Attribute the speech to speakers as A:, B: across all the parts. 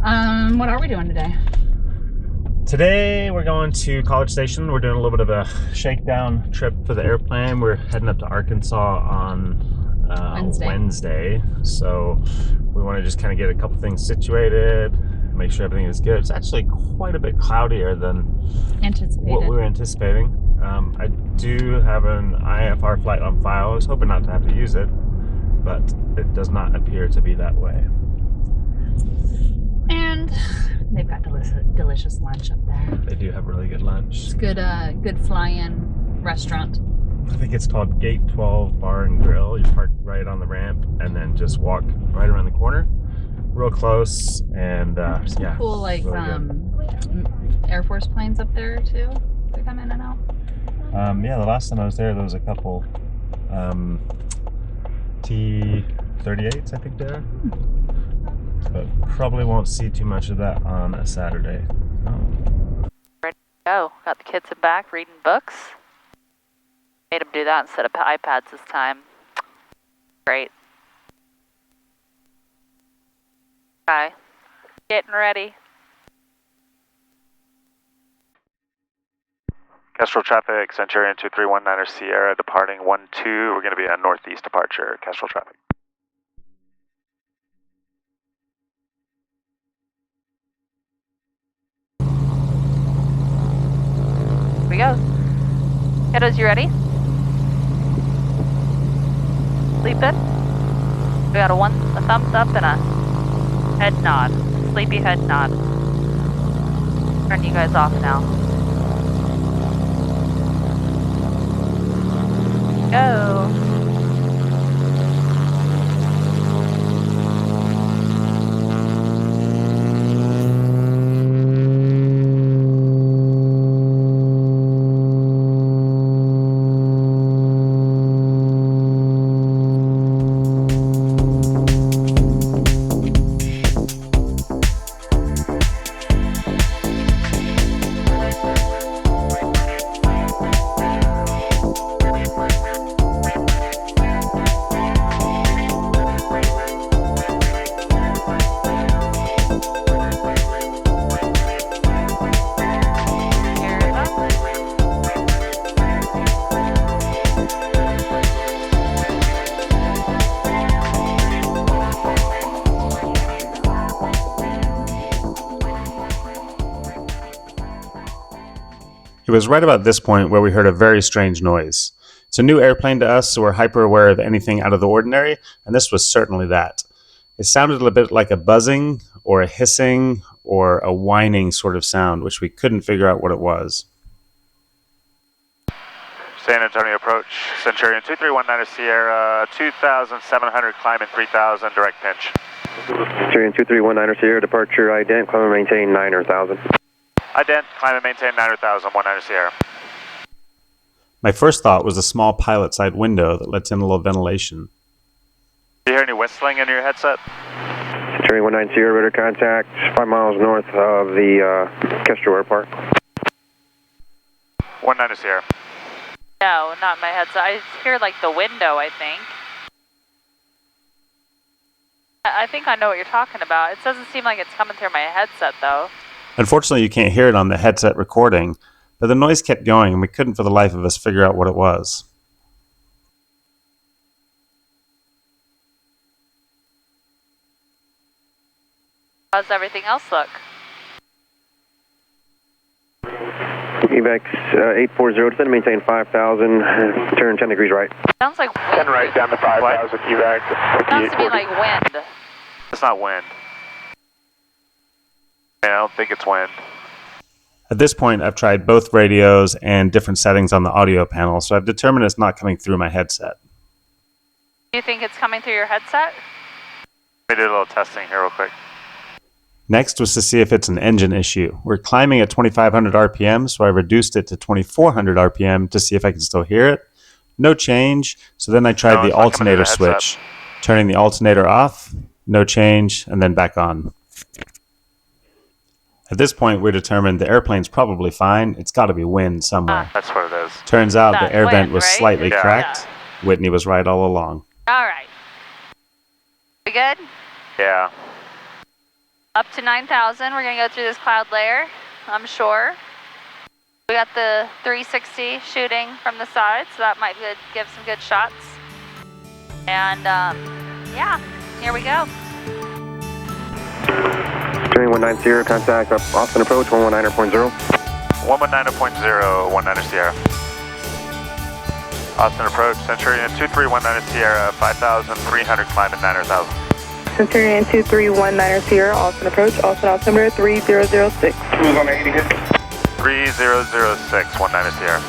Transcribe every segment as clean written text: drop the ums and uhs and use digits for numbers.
A: What are we doing today?
B: Today we're going to College Station. We're doing a little bit of a shakedown trip for the airplane. We're heading up to Arkansas on Wednesday. So we want to just kind of get a couple things situated, make sure everything is good. It's actually quite a bit cloudier than what we were anticipating. I do have an IFR flight on file. I was hoping not to have to use it, but it does not appear to be that way.
A: And they've got delicious lunch up there.
B: They do have really good lunch.
A: It's good fly-in restaurant.
B: I think it's called Gate 12 Bar and Grill. You park right on the ramp and then just walk right around the corner, real close. And
A: some cool like really Air Force planes up there too. They come in and out.
B: Yeah, the last time I was there was a couple T-38s, I think there. But probably won't see too much of that on a Saturday.
C: Ready to go. Got the kids in back reading books. Made them do that instead of iPads this time. Great. Okay. Getting ready.
B: Kestrel traffic, Centurion 2319er Sierra departing 12. We're going to be on northeast departure, Kestrel traffic.
C: Here we go. Kiddos, you ready? Sleeping? We got a thumbs up and a head nod. Sleepy head nod. Turn you guys off now. Go.
B: It was right about this point where we heard a very strange noise. It's a new airplane to us, so we're hyper aware of anything out of the ordinary, and this was certainly that. It sounded a little bit like a buzzing, or a hissing, or a whining sort of sound, which we couldn't figure out what it was. San Antonio approach, Centurion 2319er Sierra, 2,700, climbing 3,000, direct pinch.
D: Centurion 2319er Sierra, departure ident, climb and maintain 9,000.
B: Ident, climb and maintain 9,000, 19 Sierra. My first thought was a small pilot side window that lets in a little ventilation. Do you hear any whistling in your headset?
D: Centurion 19 Sierra, radar contact, 5 miles north of the Kestrel Airport.
B: 19 Sierra.
C: No, not my headset. I hear like the window, I think. I think I know what you're talking about. It doesn't seem like it's coming through my headset though.
B: Unfortunately, you can't hear it on the headset recording, but the noise kept going and we couldn't for the life of us figure out what it was.
C: How's everything else look?
D: EVAX 840, descend maintain 5,000, turn 10 degrees right.
C: Sounds like wind.
D: 10 right down to 5,000 EVAX.
C: Sounds to me like wind.
B: It's not wind. I don't think it's wind. At this point, I've tried both radios and different settings on the audio panel, so I've determined it's not coming through my headset.
C: Do you think it's coming through your headset?
B: Let me do a little testing here real quick. Next was to see if it's an engine issue. We're climbing at 2,500 RPM, so I reduced it to 2,400 RPM to see if I can still hear it. No change, so then I tried the alternator switch. Turning the alternator off, no change, and then back on. At this point, we're determined the airplane's probably fine. It's got to be wind somewhere. That's what it is. Turns out the air vent was slightly cracked. Whitney was right all along.
C: All right. We good?
B: Yeah.
C: Up to 9,000. We're going to go through this cloud layer, I'm sure. We got the 360 shooting from the side, so that might give some good shots. And yeah, here we go.
D: Steering 190, contact up Austin approach 119.0.
E: 119.0, 19 Sierra. Austin approach, Centurion 2319 Sierra, 5,300, climb at 9,000.
F: Centurion 2319 Sierra, Austin approach, Austin altimeter 3006.
D: Who's on the 80 hit?
E: 3006, 19 Sierra.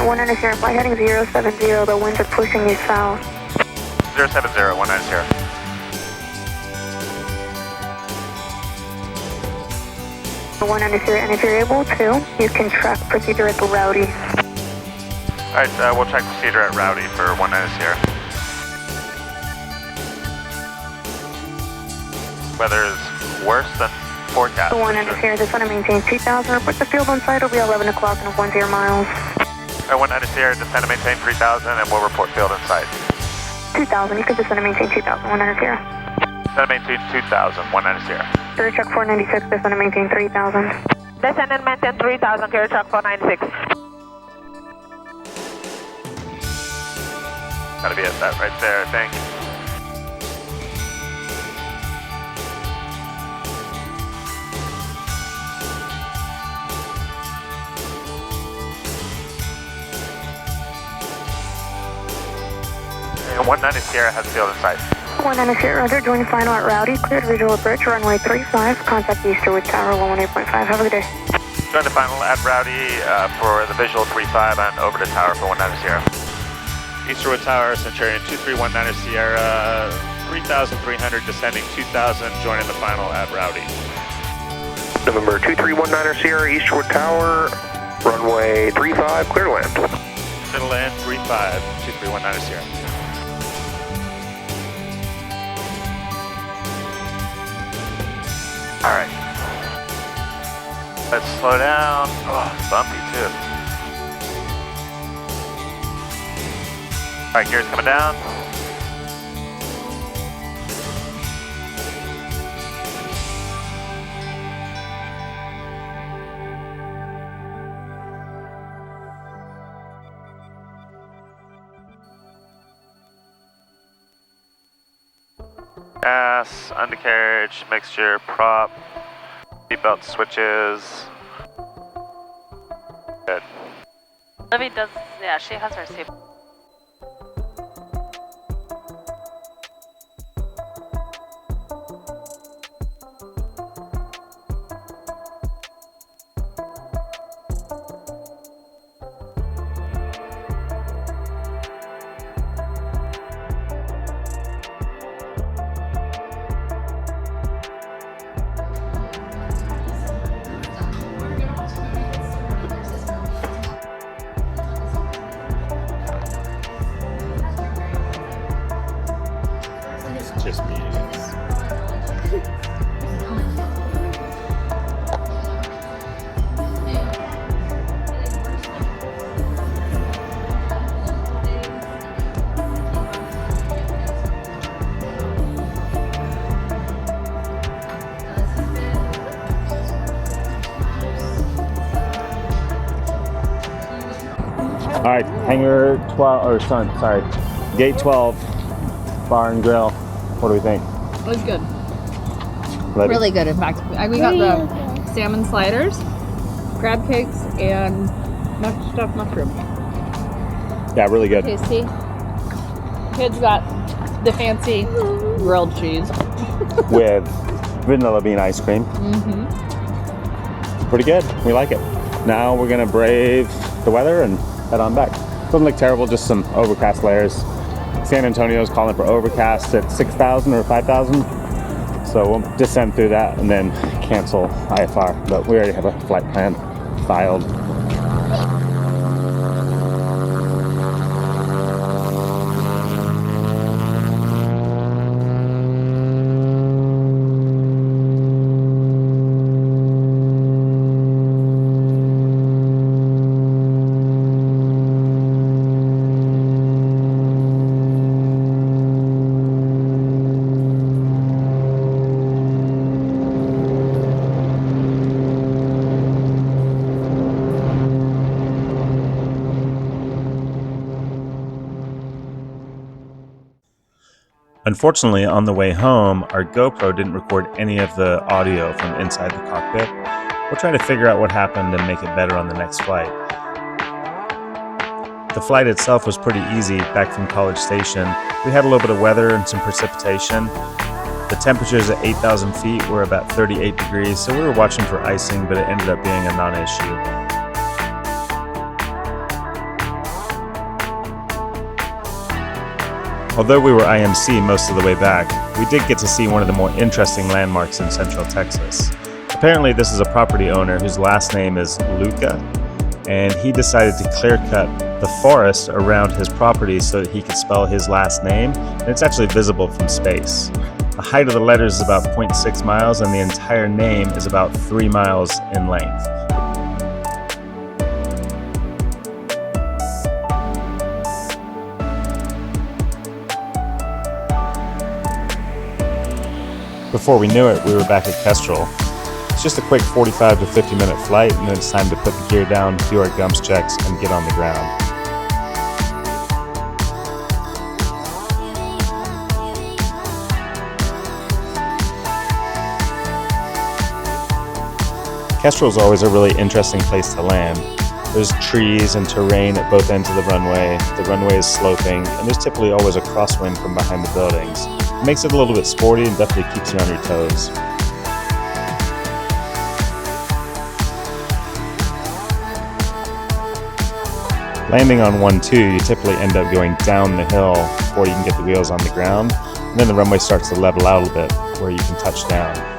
F: One nine Sierra, flight heading 070, the winds are pushing you south.
E: 070, 19 Sierra.
F: One nine Sierra, and if you're able to, you can track procedure at the Rowdy.
E: Alright, we'll check procedure at Rowdy for 19 Sierra. Weather is worse than forecast.
F: One nine Sierra, just want to maintain 2,000. Report the field on site will be 11 o'clock and 10 miles.
E: 19 Sierra, descend to maintain 3,000 and we'll report field in sight.
F: 2,000, you can descend to maintain 2,000, 100 Sierra.
E: Descend to maintain 2,000, 19 Sierra.
F: Clear truck 496, descend to maintain 3,000.
G: Descend and maintain 3,000, clear truck 496.
E: Gotta be at that right there, I think. And 19 Sierra has field in sight.
F: 19 Sierra, Roger, join final at Rowdy, cleared visual approach, runway 35, contact Easterwood Tower 118.5, have a good day.
E: Join the final at Rowdy for the visual 35 and over to tower for 19 Sierra. Easterwood Tower, Centurion 2319 Sierra, 3,300 descending 2,000, joining the final at Rowdy.
D: November 2319 Sierra, Eastwood Tower, runway 35, clear to land.
E: Middle land 35, 2319 Sierra. All right. Let's slow down. Oh, it's bumpy too. All right, gears coming down. Gas, undercarriage, mixture, prop, seatbelt switches. Good.
C: Libby does, yeah, she has her seat.
B: Just me. All right, hangar 12, or sorry, gate 12, bar and grill. What do we think?
A: It was good.
B: Libby?
A: Really good, in fact. We got the salmon sliders, crab cakes, and stuffed mushroom.
B: Yeah, really good.
A: Tasty. Kids got the fancy grilled cheese.
B: With vanilla bean ice cream.
A: Mm-hmm.
B: Pretty good. We like it. Now we're gonna brave the weather and head on back. Doesn't look terrible, just some overcast layers. San Antonio's calling for overcast at 6,000 or 5,000. So we'll descend through that and then cancel IFR. But we already have a flight plan filed. Unfortunately, on the way home, our GoPro didn't record any of the audio from inside the cockpit. We'll try to figure out what happened and make it better on the next flight. The flight itself was pretty easy back from College Station. We had a little bit of weather and some precipitation. The temperatures at 8,000 feet were about 38 degrees, so we were watching for icing, but it ended up being a non-issue. Although we were IMC most of the way back, we did get to see one of the more interesting landmarks in Central Texas. Apparently this is a property owner whose last name is Luca, and he decided to clear cut the forest around his property so that he could spell his last name, and it's actually visible from space. The height of the letters is about 0.6 miles, and the entire name is about 3 miles in length. Before we knew it, we were back at Kestrel. It's just a quick 45 to 50 minute flight, and then it's time to put the gear down, do our GUMPS checks, and get on the ground. Kestrel is always a really interesting place to land. There's trees and terrain at both ends of the runway is sloping, and there's typically always a crosswind from behind the buildings. It makes it a little bit sporty and definitely keeps you on your toes. Landing on 1-2, you typically end up going down the hill before you can get the wheels on the ground, and then the runway starts to level out a little bit where you can touch down.